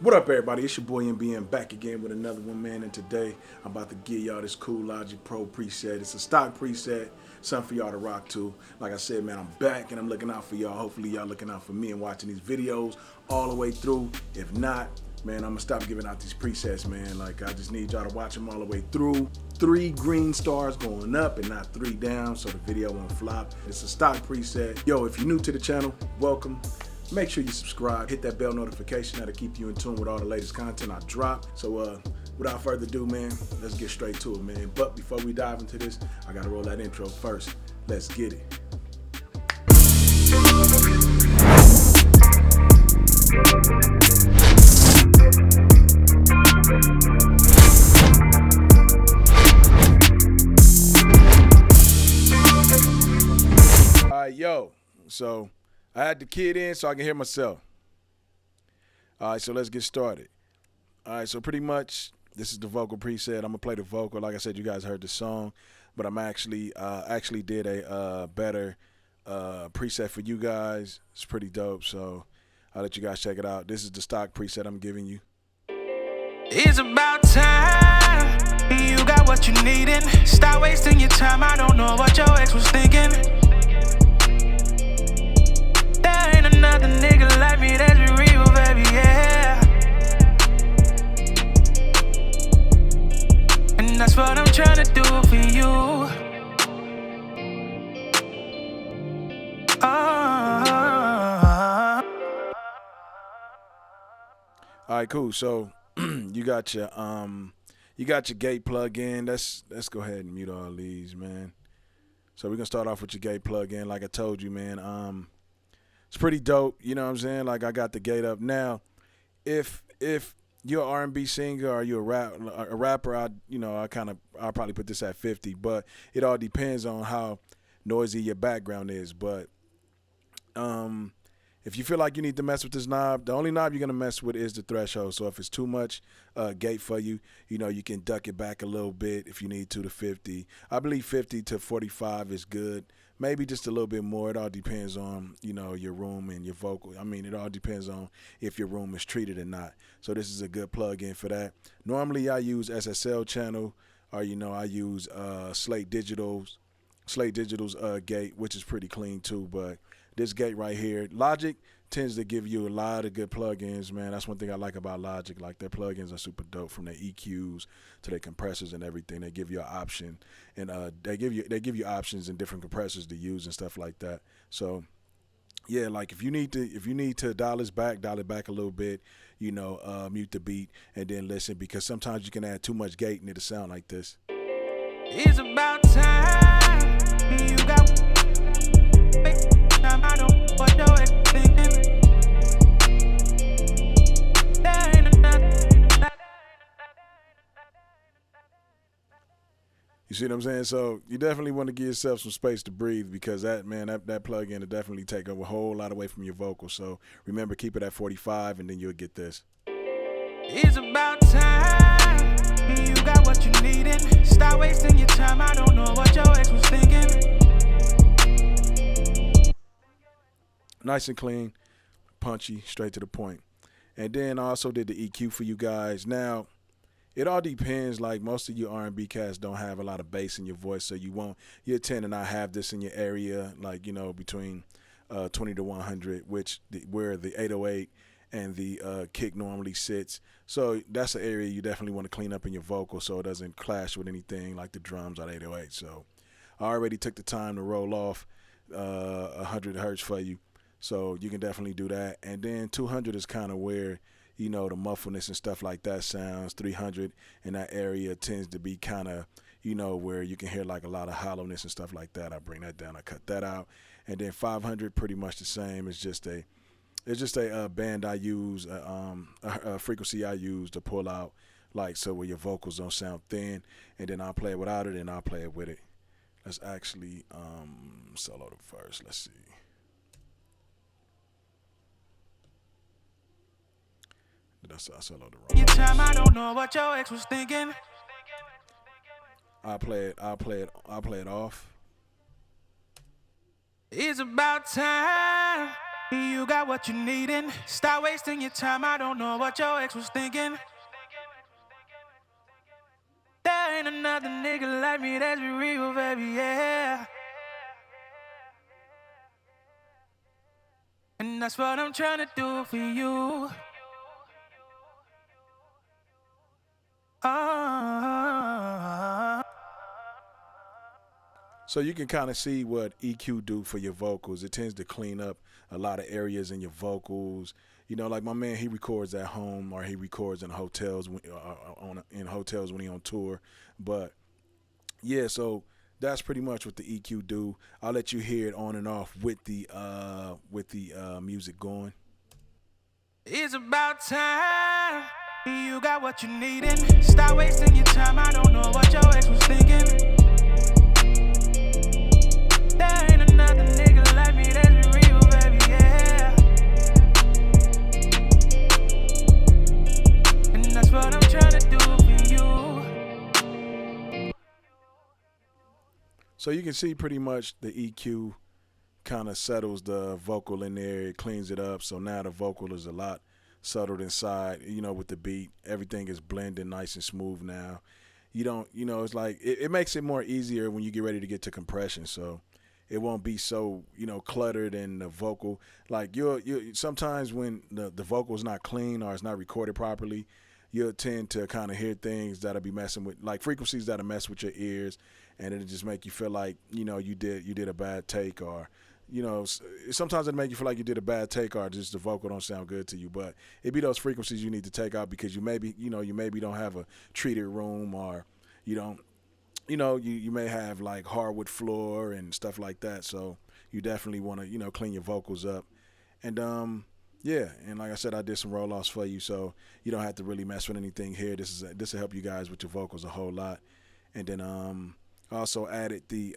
What up, everybody? It's your boy MBM back again with another one, man. And today I'm about to give y'all this cool Logic Pro preset. It's a stock preset, something for y'all to rock to. Like I said, man, I'm back and I'm looking out for y'all. Hopefully, y'all looking out for me and watching these videos all the way through. If not, man, I'm gonna stop giving out these presets, man. Like, I just need y'all to watch them all the way through. 3 green stars going up and not 3 down, so the video won't flop. It's a stock preset. Yo, if you're new to the channel, welcome. Make sure you subscribe, hit that bell notification. That'll keep you in tune with all the latest content I drop. So without further ado, man, let's get straight to it, man. But before we dive into this, I gotta roll that intro first. Let's get it. All right, yo, so I had the kid in so I can hear myself. All right, so let's get started. All right, so pretty much this is the vocal preset. I'm gonna play the vocal. Like I said, you guys heard the song, but I'm actually did a better preset for you guys. It's pretty dope, so I'll let you guys check it out. This is the stock preset I'm giving you. It's about time. You got what you needin'. Stop wasting your time. I don't know what your ex was thinking. There ain't another nigga like me that's real, baby, yeah. And that's what I'm trying to do for you. All right, cool. So you got your gate plug in. Let's go ahead and mute all these, man. So we're gonna start off with your gate plug in. Like I told you, man, it's pretty dope. You know what I'm saying? Like, I got the gate up now. If you're an R&B singer or you're a rapper, I'll probably put this at 50. But it all depends on how noisy your background is. But if you feel like you need to mess with this knob, the only knob you're going to mess with is the threshold. So if it's too much gate for you, you can duck it back a little bit if you need to 50. I believe 50 to 45 is good. Maybe just a little bit more. It all depends on, your room and your vocal. I mean, it all depends on if your room is treated or not. So this is a good plug-in for that. Normally, I use SSL channel, or, I use Slate Digital's gate, which is pretty clean too, but this gate right here, Logic tends to give you a lot of good plugins, man. That's one thing I like about Logic. Like, their plugins are super dope, from their EQs to their compressors and everything. They give you an option, and they give you options and different compressors to use and stuff like that. So yeah, like, if you need to dial it back a little bit, mute the beat and then listen, because sometimes you can add too much gate and it'll sound like this. It's about time. You got time. I don't know what your ex thinking. There ain't another. You see what I'm saying? So you definitely want to give yourself some space to breathe, because that plug-in will definitely take up a whole lot away from your vocals. So remember, keep it at 45 and then you'll get this. It's about time. You got what you needin'. Stop wasting your time. I don't know what your ex was thinking. Nice and clean, punchy, straight to the point. And then I also did the EQ for you guys. Now, it all depends. Like, most of you R&B cats don't have a lot of bass in your voice, so you tend to not have this in your area, like, between 20 to 100, where the 808 and the kick normally sits. So that's an area you definitely want to clean up in your vocal, so it doesn't clash with anything like the drums on 808. So I already took the time to roll off 100 hertz for you, so you can definitely do that. And then 200 is kind of where the muffleness and stuff like that sounds. 300 in that area tends to be kind of, where you can hear like a lot of hollowness and stuff like that. I bring that down, I cut that out. And then 500, pretty much the same. It's just a band I use, a frequency I use to pull out, like, so where your vocals don't sound thin. And then I'll play it without it, and I'll play it with it. Let's actually solo the first. Let's see. Did I solo the wrong? Your time, I don't know what your ex was thinking. I'll play it off. It's about time. You got what you needin'. Stop wasting your time. I don't know what your ex was thinking. There ain't another nigga like me, that's be real, baby, yeah. And that's what I'm trying to do for you. Oh. So you can kind of see what EQ do for your vocals. It tends to clean up a lot of areas in your vocals. You know, like my man, he records at home or he records in hotels in hotels when he on tour. But yeah, so that's pretty much what the EQ do. I'll let you hear it on and off with the music going. It's about time. You got what you needin'. Stop wasting your time. I don't know what your ex was thinking. There ain't another nigga like me, that's be real, baby, yeah. And that's what I'm trying to do for you. So you can see pretty much the EQ kind of settles the vocal in there. It cleans it up. So now the vocal is a lot settled inside, you know, with the beat. Everything is blending nice and smooth now. You don't, you know, it's like, it makes it more easier when you get ready to get to compression. So it won't be so, you know, cluttered in the vocal. Like you sometimes when the vocal is not clean or it's not recorded properly, you'll tend to kind of hear things that'll be messing with, like frequencies that'll mess with your ears, and it'll just make you feel like, you know, you did a bad take, or, you know, sometimes it'll make you feel like you did a bad take or just the vocal don't sound good to you. But it be those frequencies you need to take out because you maybe don't have a treated room, or you don't, you know, you may have like hardwood floor and stuff like that. So you definitely want to, you know, clean your vocals up. And yeah, and like I said, I did some roll-offs for you, so you don't have to really mess with anything here. This will help you guys with your vocals a whole lot. And then I also added the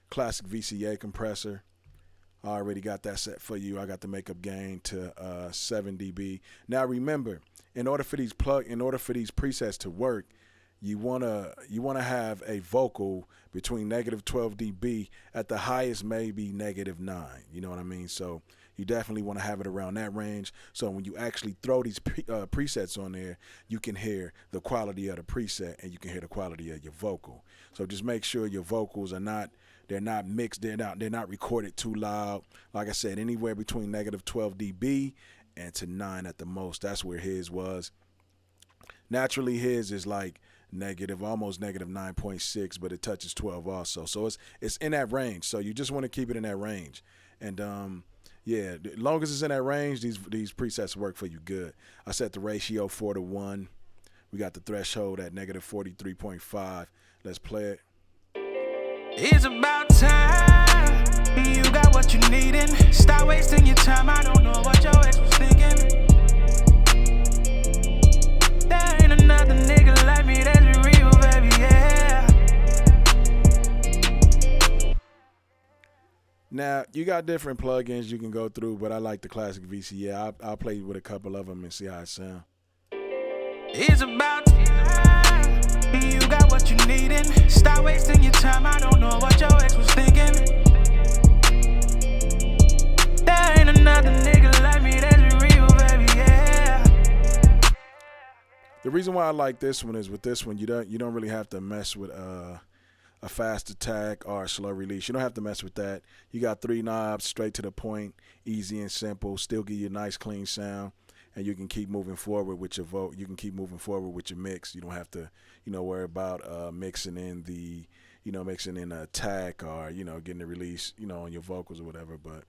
classic VCA compressor. I already got that set for you. I got the makeup gain to 7 dB. Now remember, in order for these presets to work, you wanna have a vocal between -12 dB at the highest, maybe -9. You know what I mean? So you definitely want to have it around that range. So when you actually throw these presets on there, you can hear the quality of the preset and you can hear the quality of your vocal. So just make sure your vocals are not mixed. They're not recorded too loud. Like I said, anywhere between -12 dB and to 9 at the most. That's where his was. Naturally, his is like almost -9.6, but it touches 12 also. So it's in that range. So you just want to keep it in that range. And yeah, as long as it's in that range, these presets work for you good. I set the ratio 4:1. We got the threshold at -43.5. Let's play it. It's about time. You got what you needin'. Stop wasting your time. I don't know what your ex was thinking. There ain't another nigga like me, that's be real, baby, yeah. Now, you got different plugins you can go through, but I like the classic VCA. I'll play with a couple of them and see how it sounds. It's about time. You got what you needin'. Stop wasting your time. I don't know what your ex was thinking. There ain't another nigga like me, that's be real, baby, yeah. The reason why I like this one is with this one, you don't really have to mess with a fast attack or a slow release. You don't have to mess with that. You got 3 knobs, straight to the point, easy and simple, still give you a nice clean sound, and you can keep moving forward with your vote. You can keep moving forward with your mix. You don't have to, you know, worry about mixing in a attack or, you know, getting the release, you know, on your vocals or whatever, but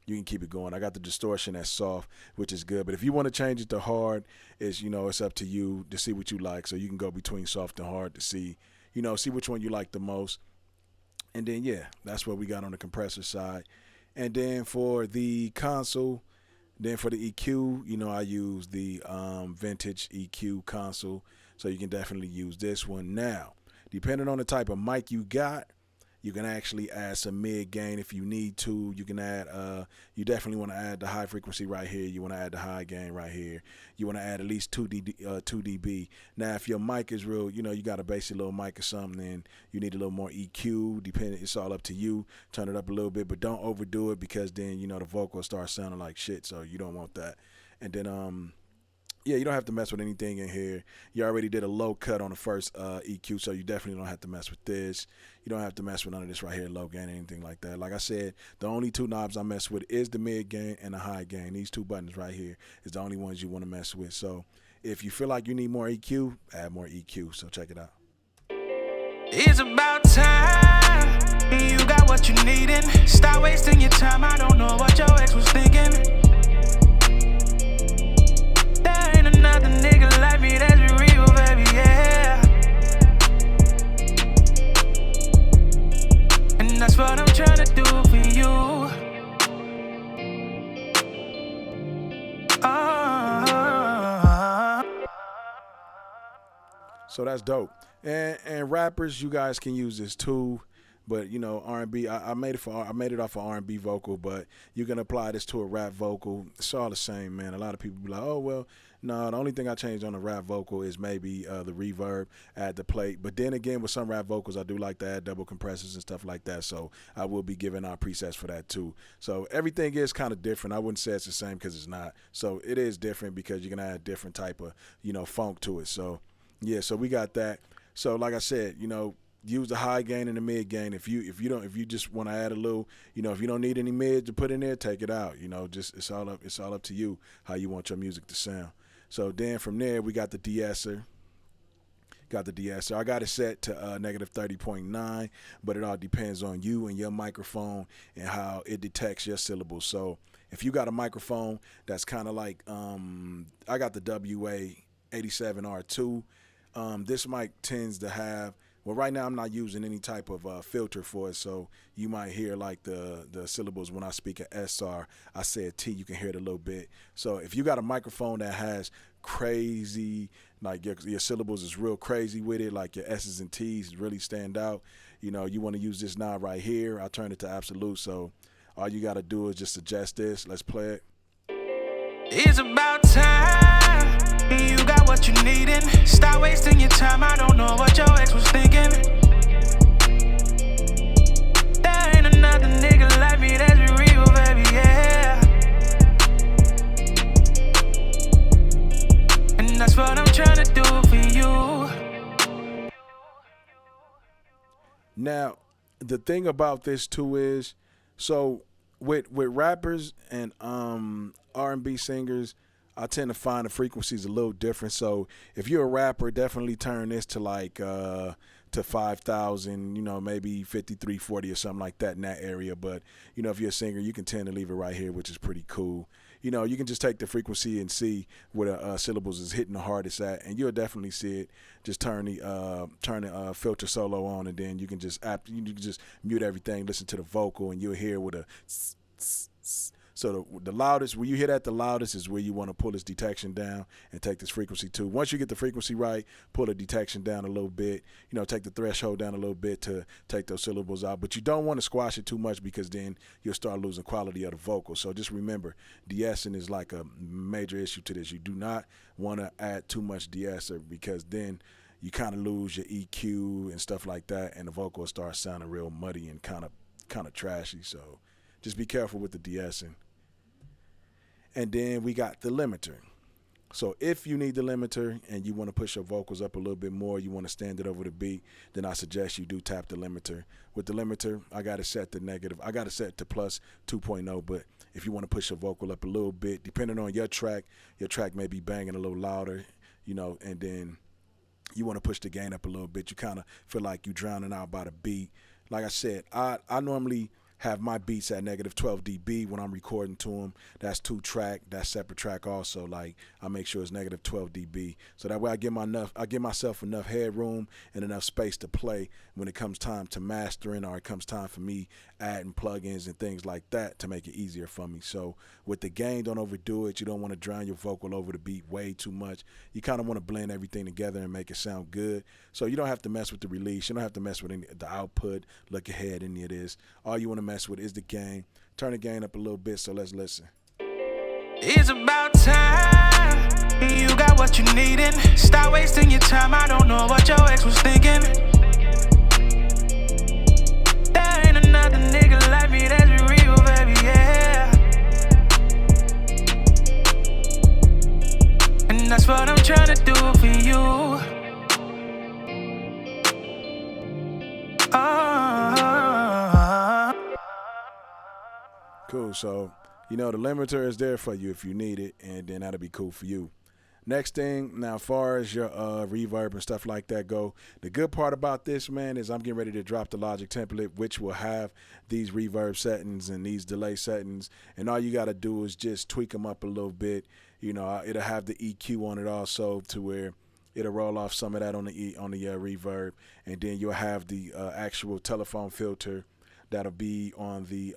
you can keep it going. I got the distortion at soft, which is good. But if you want to change it to hard, it's up to you to see what you like. So you can go between soft and hard to see which one you like the most. And then, yeah, that's what we got on the compressor side. And then for the console, then for the EQ, you know, I use the vintage EQ console. So you can definitely use this one. Now, depending on the type of mic you got, You can actually add some mid gain if you need to. You can add, you definitely want to add the high frequency right here. You want to add the high gain right here. You want to add at least 2 dB. Now, if your mic is real, you got a basic little mic or something, then you need a little more EQ. It's all up to you. Turn it up a little bit, but don't overdo it because then, the vocal will start sounding like shit, so you don't want that. And then, yeah, you don't have to mess with anything in here. You already did a low cut on the first EQ, so you definitely don't have to mess with this. You don't have to mess with none of this right here, low gain, anything like that. Like I said, the only 2 knobs I mess with is the mid gain and the high gain. These 2 buttons right here is the only ones you want to mess with. So if you feel like you need more EQ, add more EQ. So check it out. It's about time. You got what you needin'. Stop wasting your time. I don't know what your ex was thinking. There ain't another nigga like me that's real, baby, yeah. And that's what I'm trying to do for you. So that's dope. And rappers, you guys can use this too. But R&B, I made it off an R&B vocal, but you can apply this to a rap vocal. It's all the same, man. A lot of people be like, oh well, no. The only thing I changed on the rap vocal is maybe the reverb, add the plate. But then again, with some rap vocals, I do like to add double compressors and stuff like that. So I will be giving out presets for that too. So everything is kind of different. I wouldn't say it's the same because it's not. So it is different because you can add different type of funk to it. So yeah, so we got that. So like I said, use the high gain and the mid gain. If you just want to add a little, if you don't need any mid to put in there, take it out. Just it's all up to you how you want your music to sound. So then from there we got the de-esser. I got it set to -30.9, but it all depends on you and your microphone and how it detects your syllables. So if you got a microphone that's kind of like I got the WA87R2. This mic tends to have, well, right now I'm not using any type of filter for it, so you might hear like the syllables when I speak at SR. I said T, you can hear it a little bit. So if you got a microphone that has crazy, like your syllables is real crazy with it, like your S's and T's really stand out, you want to use this knob right here. I'll turn it to absolute, so all you got to do is just adjust this. Let's play it. It's about time. You got what you needin'. Stop wasting your time. I don't know what your ex was thinking. There ain't another nigga like me that's real, baby, yeah. And that's what I'm trying to do for you. Now, the thing about this too is, so with rappers and R&B singers, I tend to find the frequencies a little different. So if you're a rapper, definitely turn this to like to 5,000, maybe 5340 or something like that in that area. But if you're a singer, you can tend to leave it right here, which is pretty cool. You can just take the frequency and see where the syllables is hitting the hardest at, and you'll definitely see it. Just turn the filter solo on, and then you can just mute everything, listen to the vocal, and you'll hear with a. So the loudest, where you hear that the loudest is where you want to pull this detection down and take this frequency to. Once you get the frequency right, pull the detection down a little bit, take the threshold down a little bit to take those syllables out. But you don't want to squash it too much because then you'll start losing quality of the vocal. So just remember, de-essing is like a major issue to this. You do not want to add too much de-esser because then you kind of lose your EQ and stuff like that, and the vocal will start sounding real muddy and kind of trashy. So just be careful with the de-essing. And then we got the limiter. So if you need the limiter and you want to push your vocals up a little bit more, you want to stand it over the beat, then I suggest you do tap the limiter. With the limiter, I got it set to plus 2.0, but if you want to push your vocal up a little bit, depending on your track may be banging a little louder, and then you want to push the gain up a little bit. You kind of feel like you're drowning out by the beat. Like I said, I normally have my beats at negative 12 dB when I'm recording to them. That's 2-track, that's separate track also. Like I make sure it's negative 12 dB, so that way I give myself enough headroom and enough space to play when it comes time to mastering, or it comes time for me adding plugins and things like that to make it easier for me. So with the gain, don't overdo it. You don't want to drown your vocal over the beat way too much. You kind of want to blend everything together and make it sound good. So you don't have to mess with the release. You don't have to mess with the output, look ahead, any of this. All you want to mess with is the gain. Turn the gain up a little bit, so let's listen. It's about time. You got what you needin'. Stop wasting your time. I don't know what your ex was thinking. There ain't another nigga like me that's real, baby, yeah. And that's what I'm trying to do for you. Cool. So, the limiter is there for you if you need it, and then that'll be cool for you. Next thing, now, as far as your reverb and stuff like that go, the good part about this, man, is I'm getting ready to drop the Logic template, which will have these reverb settings and these delay settings, and all you got to do is just tweak them up a little bit. It'll have the EQ on it also, to where it'll roll off some of that on the reverb, and then you'll have the actual telephone filter that'll be on the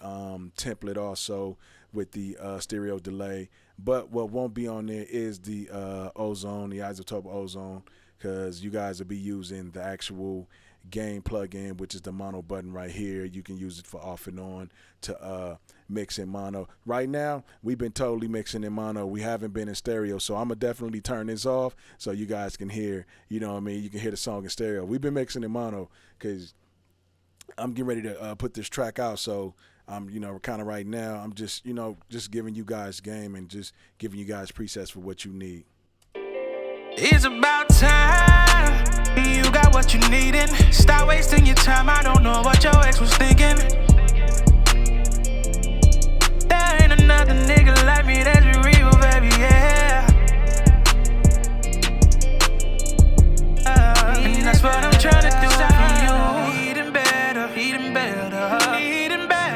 template also with the stereo delay. But what won't be on there is the ozone, the isotope ozone, because you guys will be using the actual gain plugin, which is the mono button right here. You can use it for off and on to mix in mono. Right now, we've been totally mixing in mono. We haven't been in stereo, so I'm going to definitely turn this off so you guys can hear, you can hear the song in stereo. We've been mixing in mono because I'm getting ready to put this track out, so I'm, kind of right now, I'm just, just giving you guys game and just giving you guys presets for what you need. It's about time. You got what you needin'. Stop wasting your time. I don't know what your ex was thinking. There ain't another nigga like me that's real, baby, yeah. And that's what I'm trying to do for you. Eating better, eating better, eating better.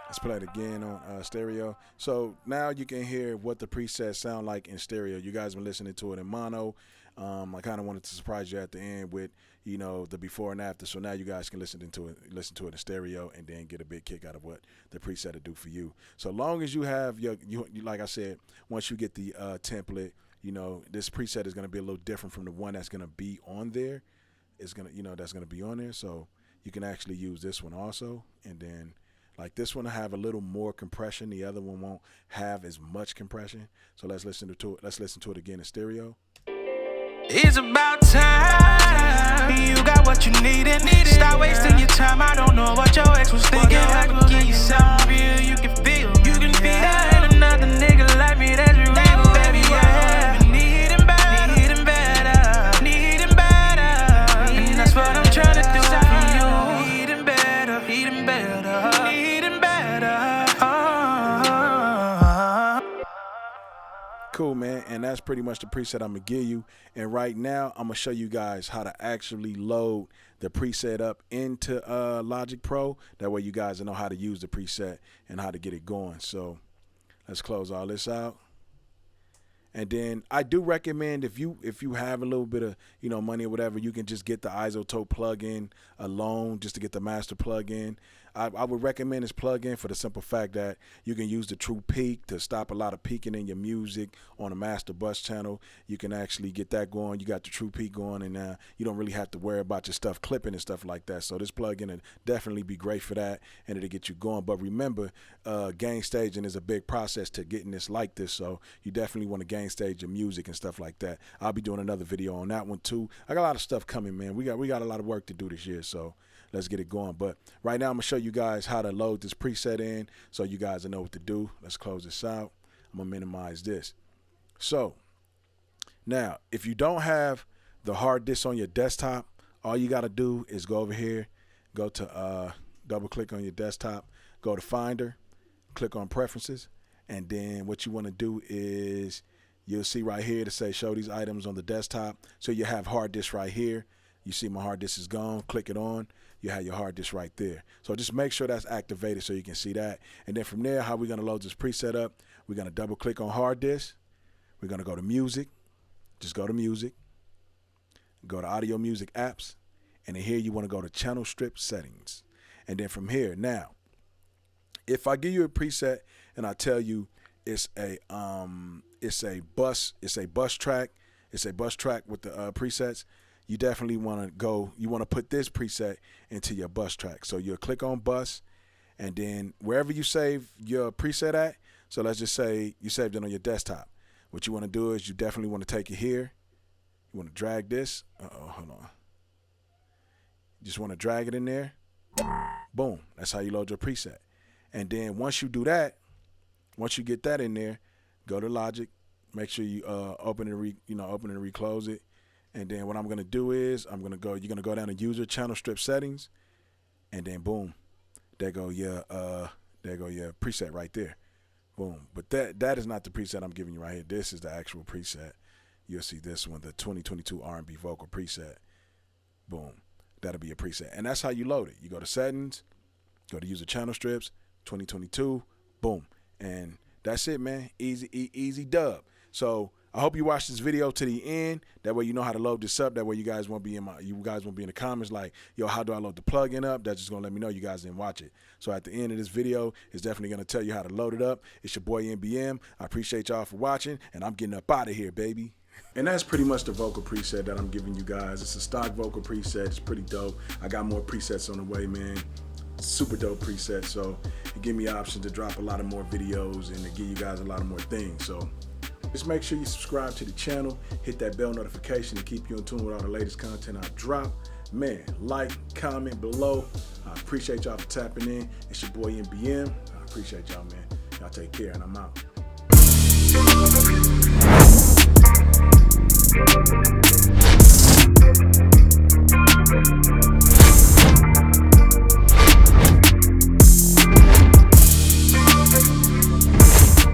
Let's play it again on stereo. So now you can hear what the presets sound like in stereo. You guys been listening to it in mono. I kind of wanted to surprise you at the end with, the before and after. So now you guys can listen to it in stereo and then get a big kick out of what the preset will do for you. So long as you have you like I said, once you get the template, this preset is going to be a little different from the one that's going to be on there. It's going to, that's going to be on there. So you can actually use this one also. And then like this one will have a little more compression. The other one won't have as much compression. So let's listen to it. Let's listen to it again in stereo. It's about time. You got what you needin'. Stop wasting your time. I don't know what your ex was thinking. I can give you something real. You can feel. There ain't another nigga like me that's real, baby, yeah. Needing better, needing better. And that's what I'm trying to do for you. Eating better, eating better, eating better. Cool, man, and that's pretty much the preset I'm gonna give you. And right now I'm gonna show you guys how to actually load the preset up into Logic Pro. That way you guys know how to use the preset and how to get it going. So let's close all this out. And then I do recommend if you have a little bit of money or whatever, you can just get the isotope plugin alone just to get the master plugin. I would recommend this plugin for the simple fact that you can use the true peak to stop a lot of peaking in your music on a master bus channel. You can actually get that going. You got the true peak going, and you don't really have to worry about your stuff clipping and stuff like that. So this plugin will definitely be great for that, and it'll get you going. But remember, gain staging is a big process to getting this like this. So you definitely want to gain stage your music and stuff like that. I'll be doing another video on that one too. I got a lot of stuff coming, man. We got a lot of work to do this year, so let's get it going. But right now I'm gonna show you guys how to load this preset in so you guys know what to do. Let's close this out. I'm gonna minimize this. So now if you don't have the hard disk on your desktop, all you gotta do is go over here, go to double click on your desktop, go to Finder, click on Preferences, and then what you want to do is you'll see right here to say show these items on the desktop. So you have hard disk right here. You see my hard disk is gone. Click it on. you have your hard disk right there. So just make sure that's activated so you can see that. And then from there, how we're gonna load this preset up, we're gonna double click on hard disk. We're gonna go to music, just go to music, go to audio music apps, and then here you wanna go to channel strip settings. And then from here, now, if I give you a preset and I tell you it's a bus track with the presets, you definitely want to put this preset into your bus track. So you'll click on bus, and then wherever you save your preset at, so let's just say you saved it on your desktop. What you want to do is you definitely want to take it here. You want to drag this. Hold on. You just want to drag it in there. Boom. That's how you load your preset. And then once you do that, once you get that in there, go to Logic. Make sure you open and reclose it. And then what I'm gonna do is you're gonna go down to User Channel Strip Settings, and then boom, there go your preset right there. Boom. But that is not the preset I'm giving you right here. This is the actual preset. You'll see this one, the 2022 R&B vocal preset. Boom. That'll be a preset. And that's how you load it. You go to Settings, go to User Channel Strips, 2022, boom. And that's it, man. Easy dub. So I hope you watch this video to the end. That way you know how to load this up. That way you guys won't be in the comments like, yo, how do I load the plugin up? That's just gonna let me know you guys didn't watch it. So at the end of this video, it's definitely gonna tell you how to load it up. It's your boy NBM. I appreciate y'all for watching, and I'm getting up out of here, baby. And that's pretty much the vocal preset that I'm giving you guys. It's a stock vocal preset. It's pretty dope. I got more presets on the way, man. Super dope preset. So it give me options to drop a lot of more videos and to give you guys a lot of more things. So just make sure you subscribe to the channel, hit that bell notification to keep you in tune with all the latest content I drop. Man, like, comment below. I appreciate y'all for tapping in. It's your boy NBM. I appreciate y'all, man. Y'all take care, and I'm out.